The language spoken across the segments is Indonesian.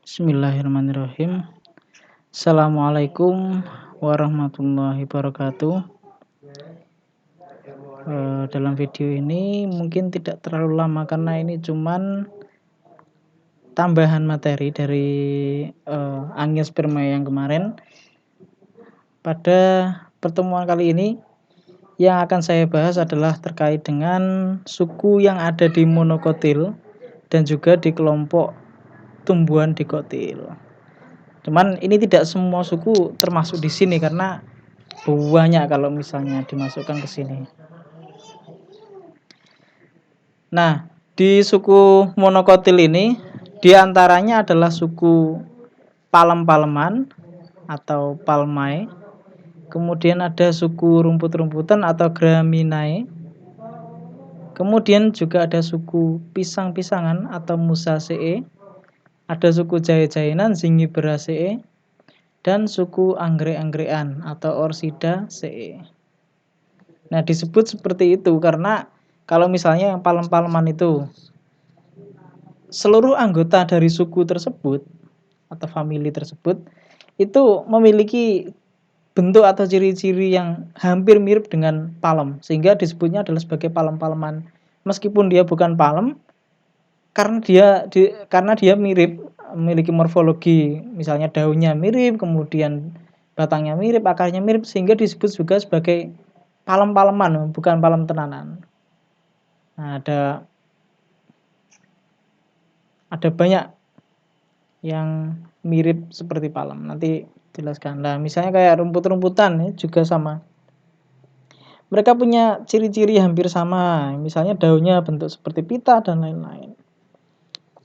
Bismillahirrahmanirrahim. Assalamualaikum warahmatullahi wabarakatuh. Dalam video ini mungkin tidak terlalu lama karena ini cuman tambahan materi dari angiosperma yang kemarin. Pada pertemuan kali ini yang akan saya bahas adalah terkait dengan suku yang ada di monokotil dan juga di kelompok tumbuhan dikotil. Cuman ini tidak semua suku termasuk di sini karena banyak kalau misalnya dimasukkan ke sini. Nah, di suku monokotil ini diantaranya adalah suku palem-paleman atau palmae. Kemudian ada suku rumput-rumputan atau graminae. Kemudian juga ada suku pisang-pisangan atau musaceae. Ada suku jahe-jahenan zingiberaceae dan suku anggrek-anggekan atau orchidaceae. Nah, disebut seperti itu karena kalau misalnya yang palem-paleman itu seluruh anggota dari suku tersebut atau famili tersebut itu memiliki bentuk atau ciri-ciri yang hampir mirip dengan palem sehingga disebutnya adalah sebagai palem-paleman meskipun dia bukan palem karena dia mirip, memiliki morfologi, misalnya daunnya mirip, kemudian batangnya mirip, akarnya mirip, sehingga disebut juga sebagai palem-paleman, bukan palem tenanan. Nah, ada banyak yang mirip seperti palem. Nanti jelaskan. Nah, misalnya kayak rumput-rumputan ya, juga sama. Mereka punya ciri-ciri hampir sama, misalnya daunnya bentuk seperti pita dan lain-lain.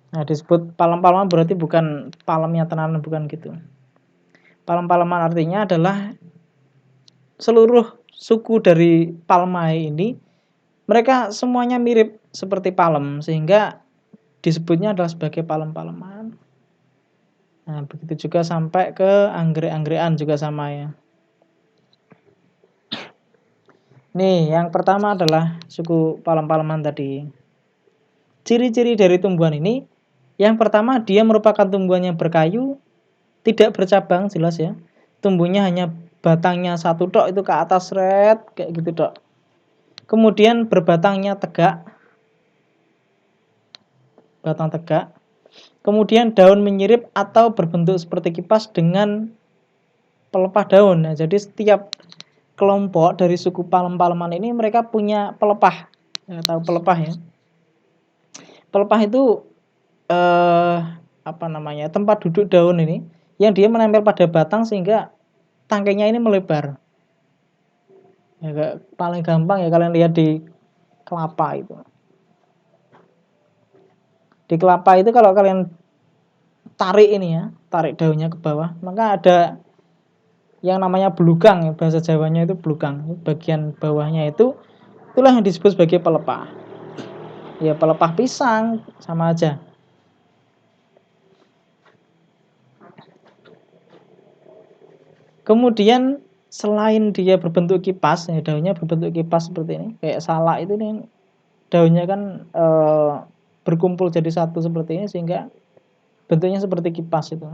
Nah, disebut palem-paleman berarti bukan palemnya tenanan, bukan gitu. Palem-paleman artinya adalah seluruh suku dari Palmae ini mereka semuanya mirip seperti palem sehingga disebutnya adalah sebagai palem-paleman. Nah, begitu juga sampai ke anggrek-anggekan juga sama ya. Nih, yang pertama adalah suku palem-paleman tadi. Ciri-ciri dari tumbuhan ini, yang pertama dia merupakan tumbuhan yang berkayu, tidak bercabang jelas ya. Tumbuhnya hanya batangnya satu tok itu ke atas red kayak gitu tok. Kemudian berbatangnya tegak. Batang tegak. Kemudian daun menyirip atau berbentuk seperti kipas dengan pelepah daun. Nah, jadi setiap kelompok dari suku palem-paleman ini mereka punya pelepah. Ya, tahu pelepah ya. Pelepah itu tempat duduk daun ini yang dia menempel pada batang sehingga tangkainya ini melebar. Ya, paling gampang ya kalian lihat di kelapa itu. Di kelapa itu kalau kalian tarik ini ya, tarik daunnya ke bawah, maka ada yang namanya belugang ya, bahasa Jawanya itu belugang. Bagian bawahnya itulah yang disebut sebagai pelepah. Ya, pelepah pisang sama aja. Kemudian selain dia berbentuk kipas, ya daunnya berbentuk kipas seperti ini, kayak salak itu nih daunnya kan berkumpul jadi satu seperti ini sehingga bentuknya seperti kipas itu.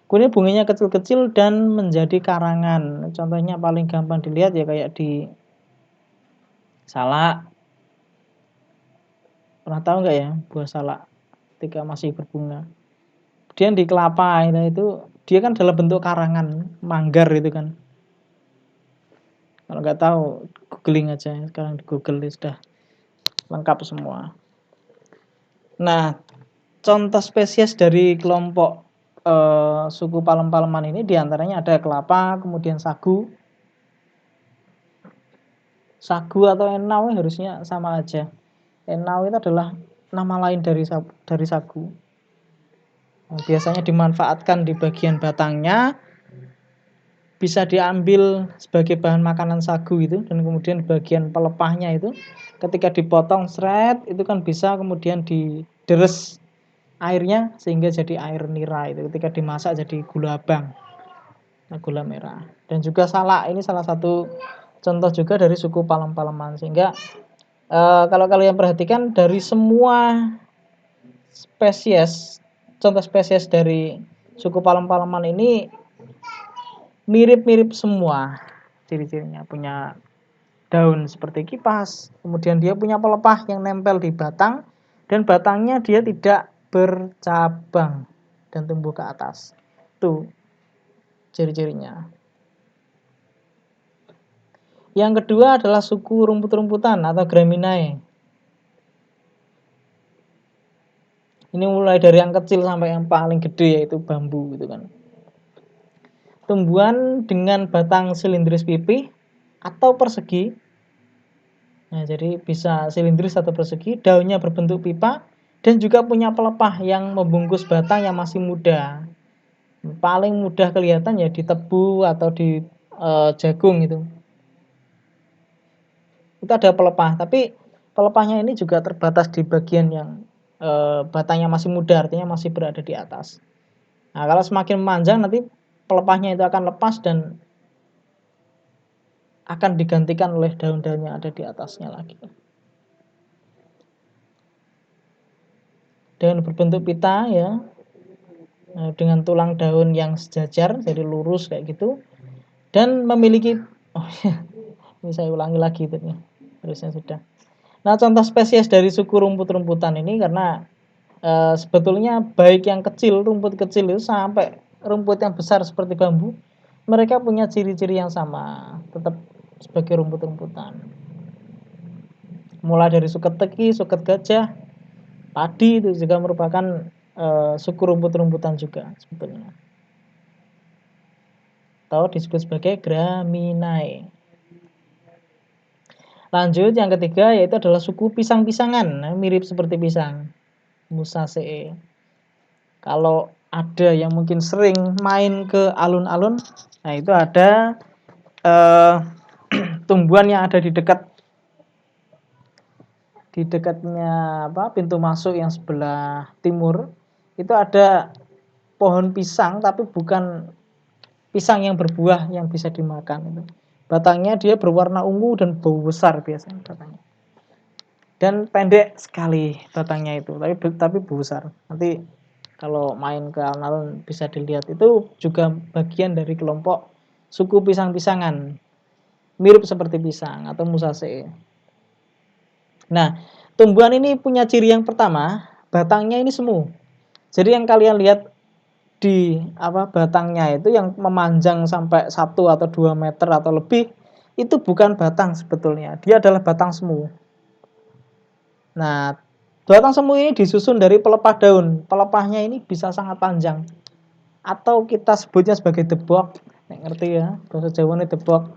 Kemudian bunganya kecil-kecil dan menjadi karangan. Contohnya paling gampang dilihat ya kayak di salak. Pernah tahu nggak ya buah salak ketika masih berbunga? Kemudian di kelapa itu dia kan dalam bentuk karangan, manggar itu kan. Kalau nggak tahu, googling aja. Sekarang di Google sudah lengkap semua. Nah, contoh spesies dari kelompok suku palem-paleman ini diantaranya ada kelapa, kemudian sagu. Sagu atau enau harusnya sama aja. Enau itu adalah nama lain dari sagu. Nah, biasanya dimanfaatkan di bagian batangnya, bisa diambil sebagai bahan makanan sagu itu, dan kemudian bagian pelepahnya itu ketika dipotong seret itu kan bisa kemudian dideres airnya sehingga jadi air nira itu, ketika dimasak jadi gula abang, gula merah. Dan juga salak ini salah satu contoh juga dari suku palem-paleman. Sehingga kalau kalian perhatikan dari semua spesies contoh spesies dari suku palem-paleman ini mirip-mirip semua ciri-cirinya. Punya daun seperti kipas, kemudian dia punya pelepah yang nempel di batang, dan batangnya dia tidak bercabang dan tumbuh ke atas. Itu ciri-cirinya. Yang kedua adalah suku rumput-rumputan atau Graminae. Ini mulai dari yang kecil sampai yang paling gede, yaitu bambu gitu kan. Tumbuhan dengan batang silindris pipih atau persegi. Nah, jadi bisa silindris atau persegi, daunnya berbentuk pipa dan juga punya pelepah yang membungkus batang yang masih muda. Paling mudah kelihatan ya di tebu atau di jagung itu. Itu ada pelepah, tapi pelepahnya ini juga terbatas di bagian yang batangnya masih muda, artinya masih berada di atas. Nah, kalau semakin memanjang nanti pelepahnya itu akan lepas dan akan digantikan oleh daun-daun yang ada di atasnya lagi. Daun berbentuk pita ya, dengan tulang daun yang sejajar, jadi lurus kayak gitu, dan memiliki ini saya ulangi lagi itu ya, harusnya sudah. Nah, contoh spesies dari suku rumput-rumputan ini karena sebetulnya baik yang kecil, rumput kecil itu sampai rumput yang besar seperti bambu, mereka punya ciri-ciri yang sama, tetap sebagai rumput-rumputan. Mulai dari suket teki, suket gajah, padi itu juga merupakan suku rumput-rumputan juga sebetulnya. Atau disebut sebagai Graminae. Lanjut yang ketiga yaitu adalah suku pisang-pisangan, mirip seperti pisang, Musaceae. Kalau ada yang mungkin sering main ke alun-alun, nah itu ada tumbuhan yang ada di dekatnya pintu masuk yang sebelah timur, itu ada pohon pisang tapi bukan pisang yang berbuah yang bisa dimakan itu. Batangnya dia berwarna ungu dan bau besar biasanya batangnya. Dan pendek sekali batangnya itu, tapi besar. Nanti kalau main ke alun-alun bisa dilihat, itu juga bagian dari kelompok suku pisang-pisangan, mirip seperti pisang atau Musaceae. Nah, tumbuhan ini punya ciri yang pertama, batangnya ini semu. Jadi yang kalian lihat di batangnya itu yang memanjang sampai 1 atau 2 meter atau lebih, itu bukan batang sebetulnya, dia adalah batang semu. Nah, batang semu ini disusun dari pelepah daun. Pelepahnya ini bisa sangat panjang, atau kita sebutnya sebagai debok. Ngerti ya, bahasa Jawa ini debok.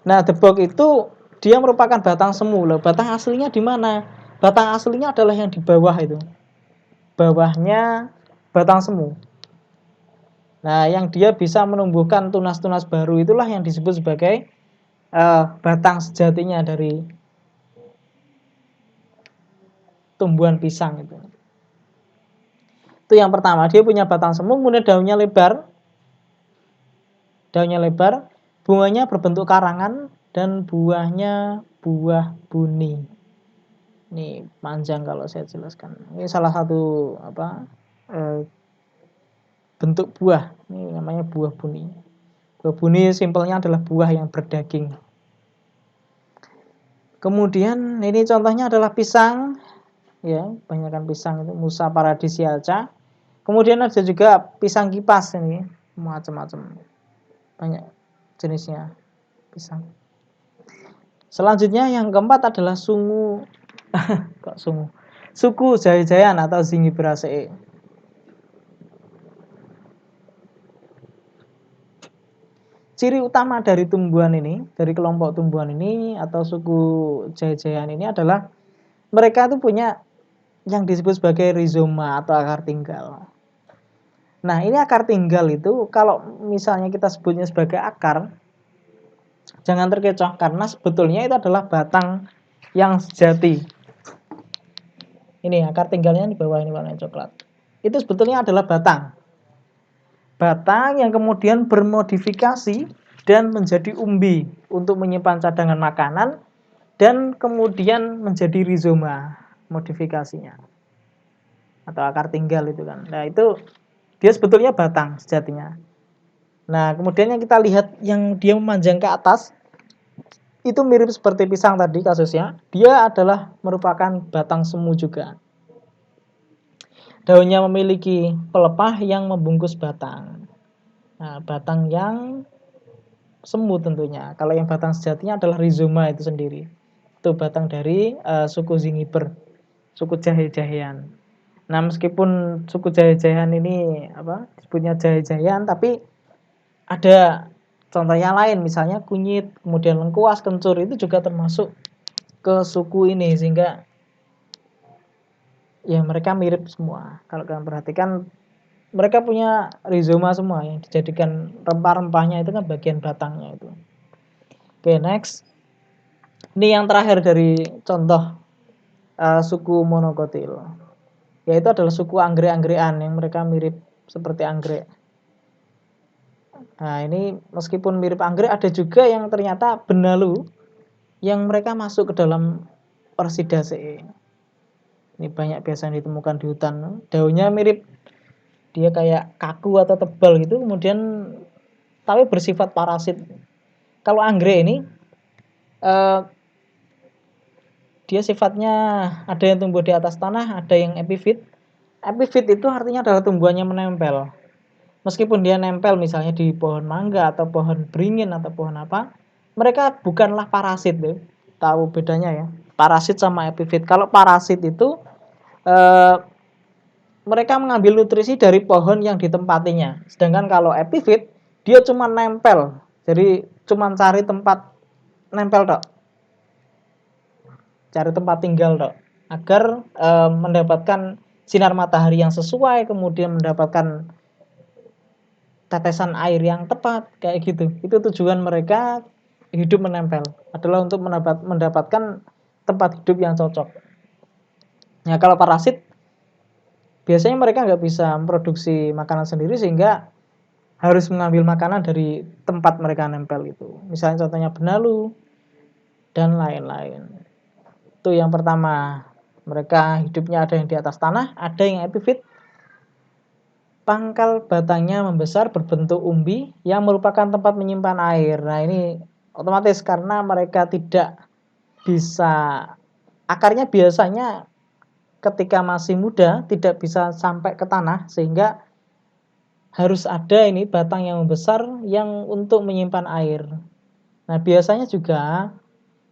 Nah, debok itu dia merupakan batang semu. Loh, batang aslinya di mana? Batang aslinya adalah yang di bawah itu. Bawahnya batang semu. Nah, yang dia bisa menumbuhkan tunas-tunas baru itulah yang disebut sebagai batang sejatinya dari tumbuhan pisang itu. Itu yang pertama, dia punya batang semu, kemudian daunnya lebar. Daunnya lebar, bunganya berbentuk karangan dan buahnya buah buni. Ini panjang kalau saya jelaskan. Ini salah satu bentuk buah. Ini namanya buah buni. Buah buni simpelnya adalah buah yang berdaging. Kemudian ini contohnya adalah pisang, ya, kebanyakan pisang itu Musa paradisiaca. Kemudian ada juga pisang kipas ini, macam-macam, banyak jenisnya pisang. Selanjutnya yang keempat adalah suku Jaya-Jayan atau Zingiberaceae. Ciri utama dari tumbuhan ini, dari kelompok tumbuhan ini atau suku Jaya-Jayan ini adalah mereka itu punya yang disebut sebagai rizoma atau akar tinggal. Nah, ini akar tinggal itu kalau misalnya kita sebutnya sebagai akar, jangan terkecoh karena sebetulnya itu adalah batang yang sejati. Ini akar tinggalnya di bawah ini warna coklat. Itu sebetulnya adalah batang. Batang yang kemudian bermodifikasi dan menjadi umbi untuk menyimpan cadangan makanan dan kemudian menjadi rizoma modifikasinya. atau akar tinggal itu kan. Nah, itu dia sebetulnya batang sejatinya. Nah, kemudian yang kita lihat yang dia memanjang ke atas itu mirip seperti pisang tadi kasusnya. Dia adalah merupakan batang semu juga. Daunnya memiliki pelepah yang membungkus batang. Nah, batang yang semu tentunya. Kalau yang batang sejatinya adalah rhizoma itu sendiri. Itu batang dari suku Zingiber, suku jahe-jahean. Nah, meskipun suku jahe-jahean ini disebutnya jahe-jahean, tapi ada contohnya lain, misalnya kunyit, kemudian lengkuas, kencur itu juga termasuk ke suku ini, sehingga ya mereka mirip semua. Kalau kalian perhatikan mereka punya rhizoma semua yang dijadikan rempah-rempahnya itu kan bagian batangnya itu. Oke, next. Ini yang terakhir dari contoh suku monokotil. Yaitu adalah suku anggrek-anggekan yang mereka mirip seperti anggrek. Nah, ini meskipun mirip anggrek, ada juga yang ternyata benalu yang mereka masuk ke dalam Orchidaceae. Ini banyak biasanya ditemukan di hutan. Daunnya mirip, dia kayak kaku atau tebal gitu, kemudian tapi bersifat parasit. Kalau anggrek ini dia sifatnya ada yang tumbuh di atas tanah, ada yang epifit. Epifit itu artinya adalah tumbuhannya menempel. Meskipun dia nempel misalnya di pohon mangga atau pohon beringin atau pohon apa, mereka bukanlah parasit tuh. Tahu bedanya ya? Parasit sama epifit. Kalau parasit itu mereka mengambil nutrisi dari pohon yang ditempatinya. Sedangkan kalau epifit dia cuma nempel. Jadi cuma cari tempat nempel dok. Cari tempat tinggal dok. Agar mendapatkan sinar matahari yang sesuai, kemudian mendapatkan tetesan air yang tepat kayak gitu. Itu tujuan mereka hidup menempel, adalah untuk mendapatkan tempat hidup yang cocok. Nah, kalau parasit biasanya mereka nggak bisa memproduksi makanan sendiri, sehingga harus mengambil makanan dari tempat mereka nempel itu. Misalnya contohnya benalu dan lain-lain. Itu yang pertama, mereka hidupnya ada yang di atas tanah, ada yang epifit. Pangkal batangnya membesar berbentuk umbi yang merupakan tempat menyimpan air. Nah, ini otomatis karena mereka tidak bisa, akarnya biasanya ketika masih muda tidak bisa sampai ke tanah, sehingga harus ada ini batang yang membesar yang untuk menyimpan air. Nah, biasanya juga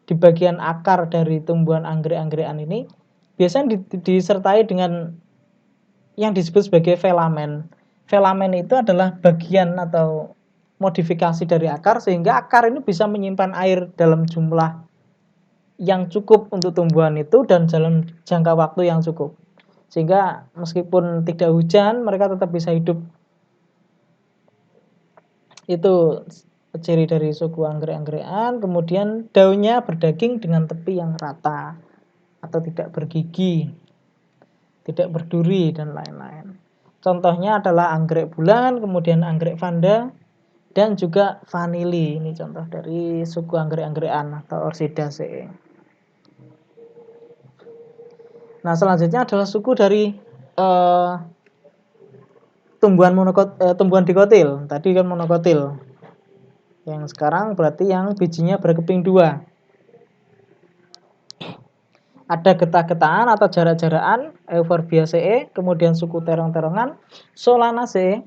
di bagian akar dari tumbuhan anggrek-anggekan ini biasanya disertai dengan yang disebut sebagai velamen. Velamen itu adalah bagian atau modifikasi dari akar, sehingga akar ini bisa menyimpan air dalam jumlah yang cukup untuk tumbuhan itu dan dalam jangka waktu yang cukup. Sehingga meskipun tidak hujan, mereka tetap bisa hidup. Itu ciri dari suku anggrek-anggekan. Kemudian daunnya berdaging dengan tepi yang rata atau tidak bergigi, tidak berduri dan lain-lain. Contohnya adalah anggrek bulan, kemudian anggrek vanda, dan juga vanili. Ini contoh dari suku anggrek-anggekan atau Orchidaceae. Nah, selanjutnya adalah suku dari tumbuhan dikotil. Tadi kan monokotil. Yang sekarang berarti yang bijinya berkeping dua. Ada getah-getahan atau jarak-jarakan, Euphorbiaceae, kemudian suku terong-terongan, Solanaceae,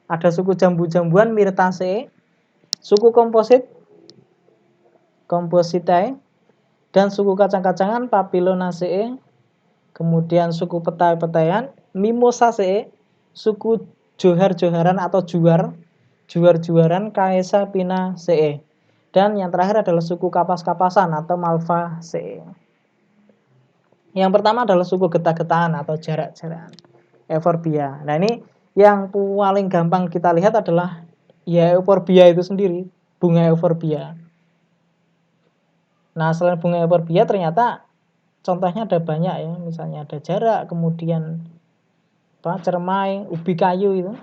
ada suku jambu-jambuan, Myrtaceae, suku komposit, Compositae, dan suku kacang-kacangan, Papilionaceae, kemudian suku petai-petaian, Mimosaceae, suku johar-joharan atau juar-juaran, Caesalpinaceae, dan yang terakhir adalah suku kapas-kapasan atau Malvaceae. Yang pertama adalah suku getah-getahan atau jarak-jarakan, Euphorbia. Nah, ini yang paling gampang kita lihat adalah ya Euphorbia itu sendiri, bunga Euphorbia. Nah, selain bunga Euphorbia ternyata contohnya ada banyak ya, misalnya ada jarak, kemudian cermai, ubi kayu itu,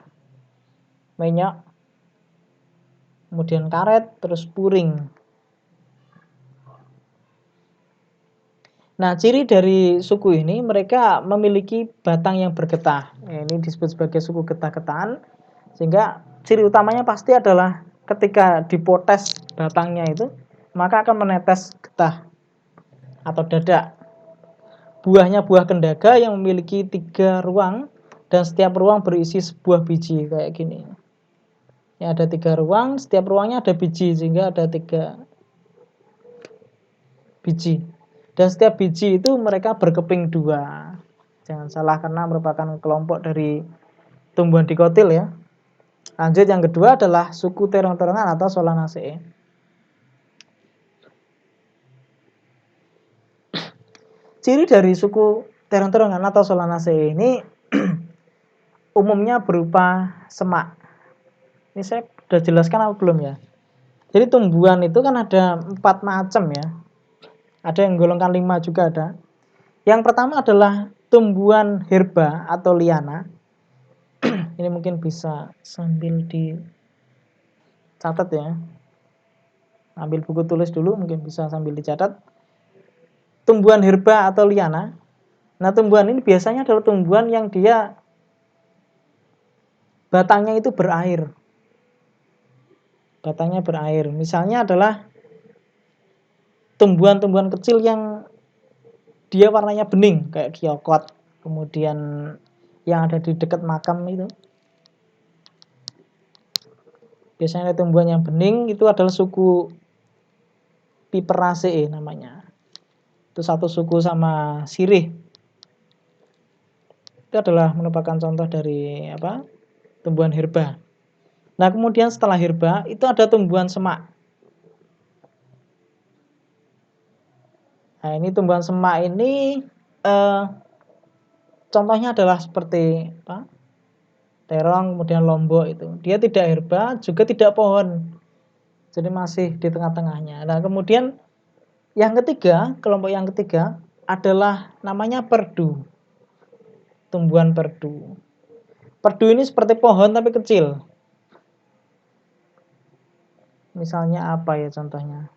menyok, kemudian karet, terus puring. Nah, ciri dari suku ini mereka memiliki batang yang bergetah. Ini disebut sebagai suku getah-getahan. Sehingga ciri utamanya pasti adalah ketika dipotes batangnya itu, maka akan menetes getah atau dadak. Buahnya buah kendaga yang memiliki 3 ruang dan setiap ruang berisi sebuah biji kayak gini. Ya, ada 3 ruang, setiap ruangnya ada biji sehingga ada 3 biji. Dan setiap biji itu mereka berkeping 2. Jangan salah karena merupakan kelompok dari tumbuhan dikotil ya. Lanjut yang kedua adalah suku terong-terongan atau Solanaceae. Ciri dari suku terong-terongan atau Solanaceae ini umumnya berupa semak. Ini saya sudah jelaskan apa belum ya? Jadi tumbuhan itu kan ada 4 macam ya. Ada yang golongkan 5 juga ada. Yang pertama adalah tumbuhan herba atau liana. Ini mungkin bisa sambil dicatat ya. Ambil buku tulis dulu, mungkin bisa sambil dicatat. Tumbuhan herba atau liana. Nah, tumbuhan ini biasanya adalah tumbuhan yang dia batangnya itu berair. Batangnya berair. Misalnya adalah tumbuhan-tumbuhan kecil yang dia warnanya bening kayak giokot, kemudian yang ada di dekat makam itu. Biasanya tumbuhan yang bening itu adalah suku Piperaceae namanya. Itu satu suku sama sirih. Itu adalah merupakan contoh dari tumbuhan herba. Nah, kemudian setelah herba itu ada tumbuhan semak. Nah, ini tumbuhan semak ini contohnya adalah seperti terong, kemudian lombok itu. Dia tidak herba, juga tidak pohon. Jadi masih di tengah-tengahnya. Nah, kemudian yang ketiga, kelompok yang ketiga adalah namanya perdu. Tumbuhan perdu. Perdu ini seperti pohon tapi kecil. Misalnya apa ya contohnya?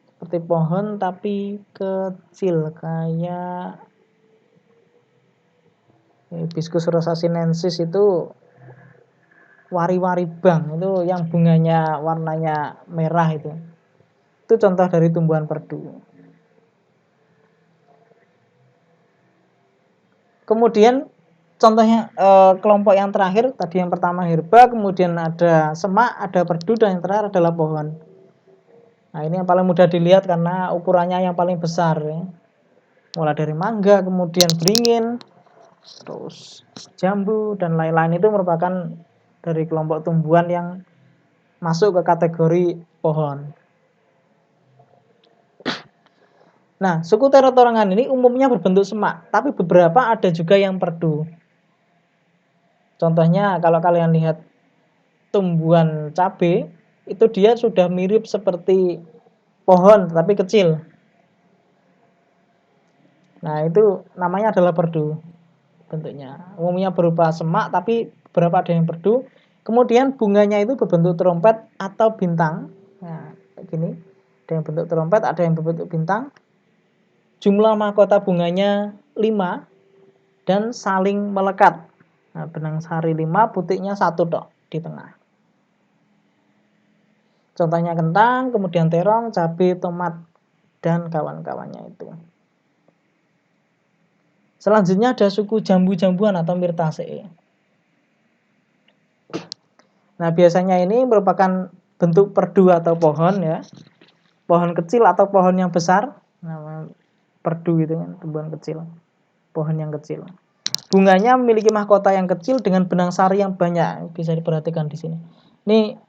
Seperti pohon tapi kecil kayak Hibiscus rosasinensis itu wari-wari bang, itu yang bunganya warnanya merah itu. Itu contoh dari tumbuhan perdu. Kemudian contohnya kelompok yang terakhir, tadi yang pertama herba, kemudian ada semak, ada perdu, dan yang terakhir adalah pohon. Nah, ini yang paling mudah dilihat karena ukurannya yang paling besar ya. Mulai dari mangga, kemudian beringin, terus jambu, dan lain-lain itu merupakan dari kelompok tumbuhan yang masuk ke kategori pohon. Nah, suku terong-terongan ini umumnya berbentuk semak, tapi beberapa ada juga yang perdu. Contohnya kalau kalian lihat tumbuhan cabai, itu dia sudah mirip seperti pohon tapi kecil. Nah, itu namanya adalah perdu bentuknya. Umumnya berupa semak tapi beberapa ada yang perdu. Kemudian bunganya itu berbentuk trompet atau bintang. Nah, kayak gini. Ada yang bentuk trompet, ada yang berbentuk bintang. Jumlah mahkota bunganya 5 dan saling melekat. Nah, benang sari 5, putiknya 1 tok di tengah. Contohnya kentang, kemudian terong, cabai, tomat, dan kawan-kawannya itu. Selanjutnya ada suku jambu-jambuan atau Myrtaceae. Nah, biasanya ini merupakan bentuk perdu atau pohon ya. Pohon kecil atau pohon yang besar. Nah, perdu itu kan tumbuhan kecil. Pohon yang kecil. Bunganya memiliki mahkota yang kecil dengan benang sari yang banyak. Bisa diperhatikan di sini. Ini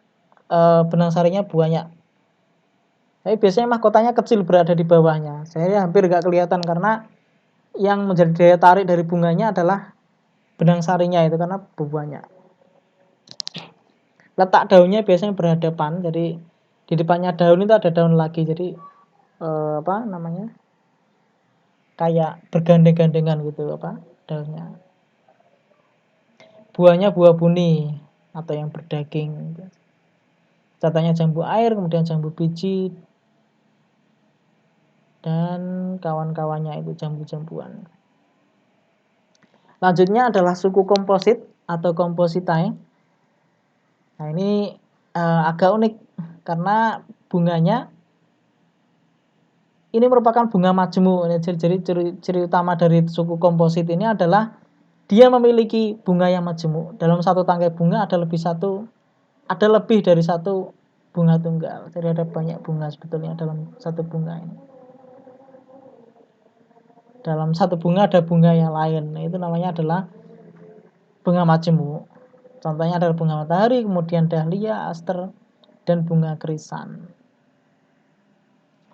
benang sarinya banyak. Tapi biasanya mahkotanya kecil berada di bawahnya. Saya hampir nggak kelihatan karena yang menjadi daya tarik dari bunganya adalah benang sarinya itu karena banyak. Letak daunnya biasanya berhadapan. Jadi di depannya daun itu ada daun lagi. Jadi kayak bergandeng-gandengan gitu daunnya. Buahnya buah buni atau yang berdaging. Contohnya jambu air, kemudian jambu biji, dan kawan-kawannya itu jambu-jambuan. Lanjutnya adalah suku komposit atau Compositae. Nah, ini agak unik karena bunganya ini merupakan bunga majemuk. Jadi ciri utama dari suku komposit ini adalah dia memiliki bunga yang majemuk. Dalam satu tangkai bunga ada lebih dari satu bunga tunggal. Jadi ada banyak bunga sebetulnya dalam satu bunga ini. Dalam satu bunga ada bunga yang lain. Nah, itu namanya adalah bunga majemuk. Contohnya adalah bunga matahari, kemudian dahlia, aster, dan bunga krisan.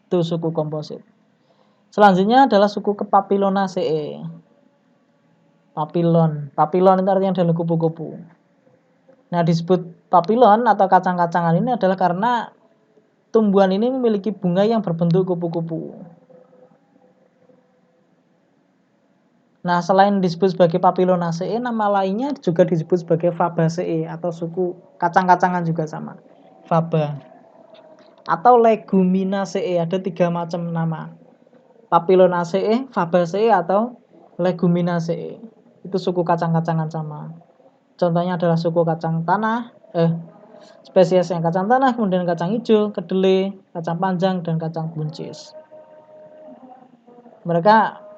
Itu suku komposit. Selanjutnya adalah suku Papilionaceae. Papilon itu artinya adalah kupu-kupu. Nah, disebut papilon atau kacang-kacangan ini adalah karena tumbuhan ini memiliki bunga yang berbentuk kupu-kupu. Nah, selain disebut sebagai Papilionaceae, nama lainnya juga disebut sebagai Fabaceae atau suku kacang-kacangan juga sama. Faba. Atau Leguminosae, ada 3 macam nama. Papilionaceae, Fabaceae atau Leguminosae. Itu suku kacang-kacangan sama. Contohnya adalah suku kacang tanah, spesies yang kacang tanah, kemudian kacang hijau, kedelai, kacang panjang, dan kacang buncis. Mereka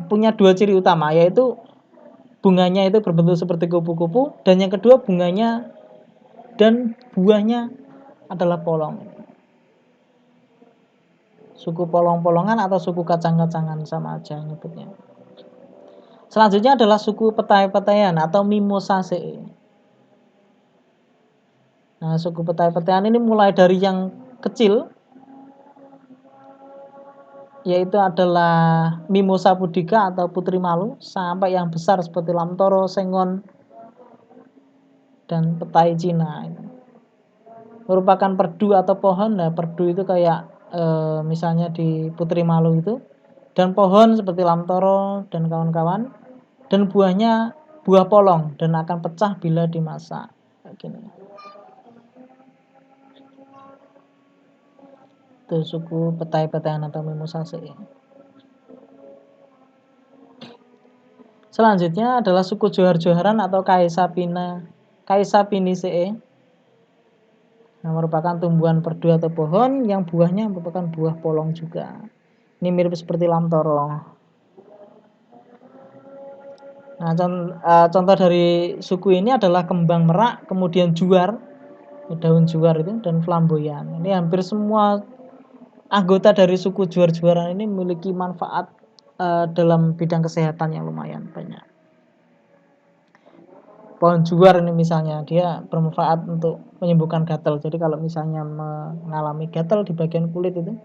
punya 2 ciri utama, yaitu bunganya itu berbentuk seperti kupu-kupu, dan yang kedua bunganya dan buahnya adalah polong. Suku polong-polongan atau suku kacang-kacangan sama aja nyebutnya. Selanjutnya adalah suku petai-petaian atau Mimosaceae. Nah, suku petai-petaian ini mulai dari yang kecil, yaitu adalah Mimosa pudica atau putri malu, sampai yang besar seperti lamtoro, sengon, dan petai Cina. Merupakan perdu atau pohon. Nah, perdu itu kayak misalnya di putri malu itu, dan pohon seperti lamtoro dan kawan-kawan, dan buahnya buah polong dan akan pecah bila dimasak. Kayak gini. Itu suku petai-petaian atau Mimosaceae. Selanjutnya adalah suku johar-joharan atau Caesaphiniceae. Nah, merupakan tumbuhan perdu atau pohon yang buahnya merupakan buah polong juga. Ini mirip seperti lamtoro. Nah, contoh dari suku ini adalah kembang merak, kemudian juar, daun juar itu, dan flamboyan. Ini hampir semua anggota dari suku juar-juaran ini memiliki manfaat dalam bidang kesehatan yang lumayan banyak. Pohon juar ini misalnya, dia bermanfaat untuk menyembuhkan gatal. Jadi kalau misalnya mengalami gatal di bagian kulit itu,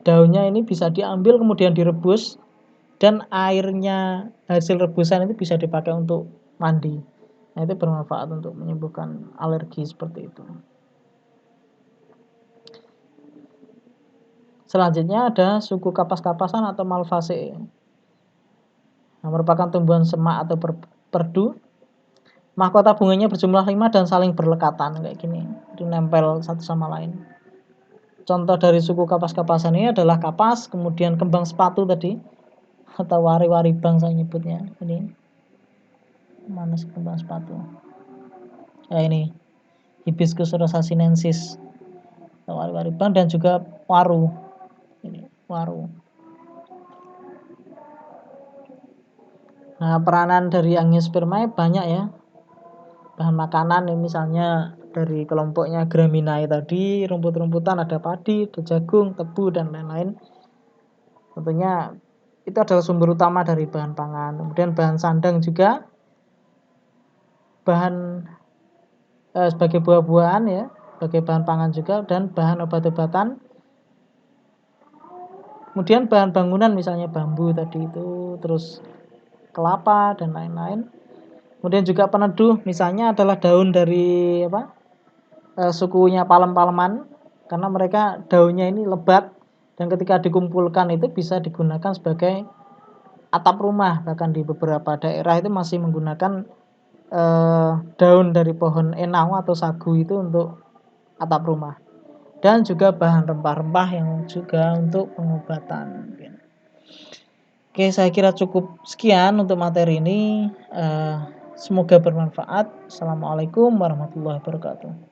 daunnya ini bisa diambil kemudian direbus, dan airnya hasil rebusan itu bisa dipakai untuk mandi. Nah, itu bermanfaat untuk menyembuhkan alergi seperti itu. Selanjutnya ada suku kapas-kapasan atau Malvaceae. Nah, merupakan tumbuhan semak atau perdu. Mahkota bunganya berjumlah 5 dan saling berlekatan kayak gini, nempel satu sama lain. Contoh dari suku kapas-kapasan ini adalah kapas, kemudian kembang sepatu tadi, atau wari-wari bang saya nyebutnya. Ini mana kembang sepatu? Ini Hibiscus rosasinensis atau wari-wari bang, dan juga waru. Ini waru. Nah, peranan dari Angiospermae banyak ya. Bahan makanan ini misalnya dari kelompoknya Graminae tadi, rumput-rumputan, ada padi, ada jagung, tebu, dan lain-lain. Tentunya itu adalah sumber utama dari bahan pangan. Kemudian bahan sandang juga, bahan sebagai buah-buahan ya, sebagai bahan pangan juga, dan bahan obat-obatan. Kemudian bahan bangunan misalnya bambu tadi itu, terus kelapa dan lain-lain. Kemudian juga peneduh misalnya adalah daun dari sukunya palem-paleman, karena mereka daunnya ini lebat dan ketika dikumpulkan itu bisa digunakan sebagai atap rumah. Bahkan di beberapa daerah itu masih menggunakan daun dari pohon enau atau sagu itu untuk atap rumah. dan juga bahan rempah-rempah yang juga untuk pengobatan. Oke, saya kira cukup sekian untuk materi ini, semoga bermanfaat. Assalamualaikum warahmatullahi wabarakatuh.